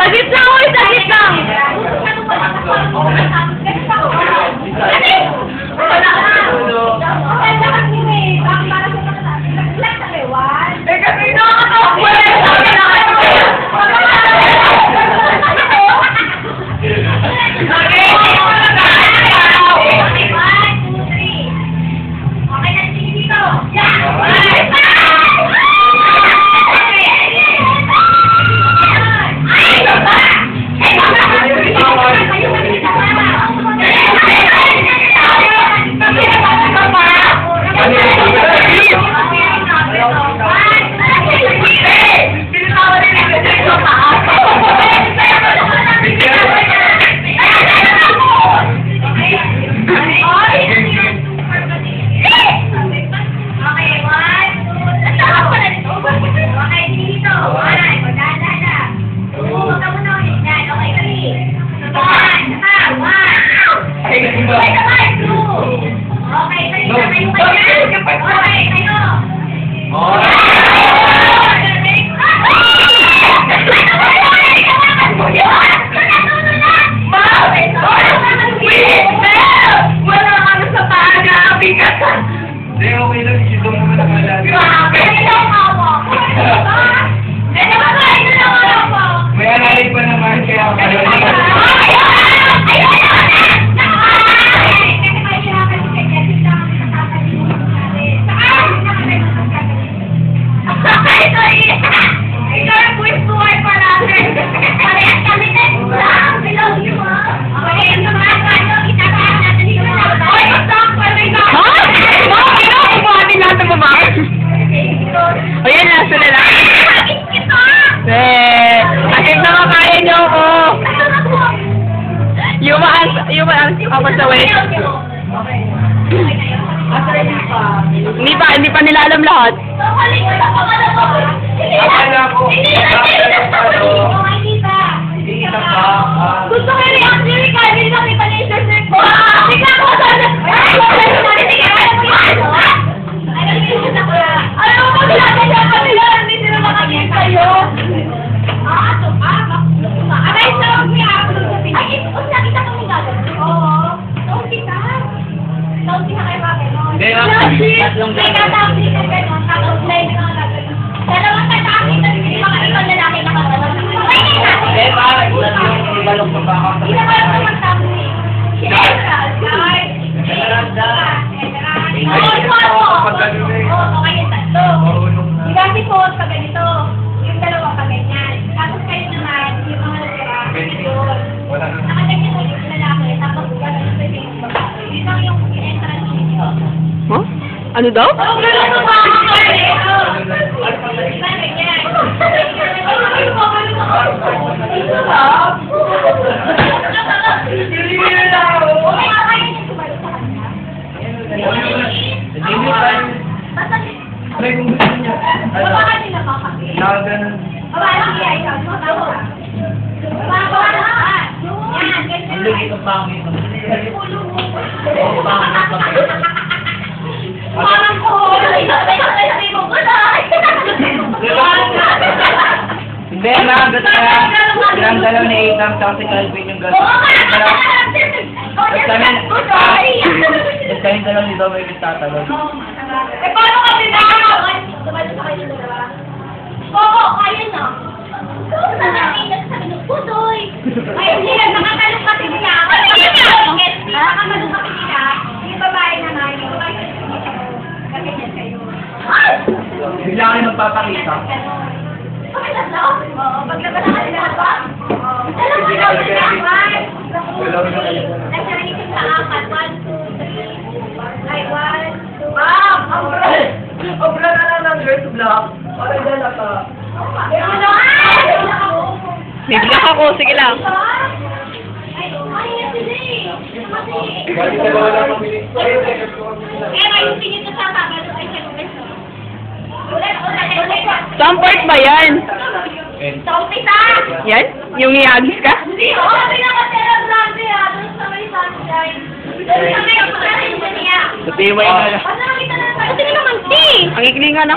Sagit lang, uy! Sagit lang! Eh, kasi nakakatakbo may analay pa naman kaya ayan, nasa na lang. Asin na makaya niyo ako. Yumaan ako sa way. Hindi pa nila alam lahat. Gusto ko yung reaction ni Calvin na kita niya yung sister ko. Tingnan ko sa alam mo, ginagawa pa nila, hindi sila makakita yun. Aray, sa huwag niya ako sa Pilipinas. Ay, nakita ko yung gagawin. Oo. Taon kita. Taon kita kayo ba gano'n? May katapos ka gano'n, tapos live na gagawin. Dalawang tatapos na yung mga ibang lalaki na gagawin. Balok sa baka. Hindi na kayo magtapos eh. Kasi po, pag ganito, yung dalawa pa ganyan. Tapos kayo naman, yung mga natira, yun. Nakaganyan mo yung lalaki, tapos gano'n sa yung babae. Yun lang yung entrance ninyo. Huh? Ano daw? Oo, gano'n sa mga kare. Diba, ganyan. Aray, kung gusto niya. Baka nila kakapit. Nakaganon. Baba lang iya, ikaw. Baba lang. Yan, ganyan. Ang lagi ng pangit. Parang ko. Hindi, nagat kaya. Silang dalaw ni Ethan, tapos si Calvin yung gano'n. Tapos kami dalaw ni Doma yung tatalog. Eh, paano kami na? Tumalo sa kayo dalawa. Oo, kaya na. Ikaw na namin nagsabi ng putoy. Ay, hindi lang nakatalong kasi niya. Hindi nakatalong kasi niya. Yung babae naman, yung babae kasi kasi niya kayo. Bigla kayo magpapakita. Oo, paglabas na kanila ba? Alam mo na naman. Nagsasalit sa apat. 1, 2, 3. Ay, 1, 2. Obra na lang ng girls vlog. Parang dala ka. Bibigyan ako, sige lang. Ay, sila eh. Balik na wala kami. Kaya yung pinito sa kabalo ay sa lugar. Saan part ba yan? Sa umpisa! Yan? Yung iagis ka? Hindi, oo. Sabi na kasi alam natin ah. Doon sa may sunshine. Doon sa may pagkain niya. Sabi mo yun. Ano nakita na tayo? Kasi naman, ang ikli nga na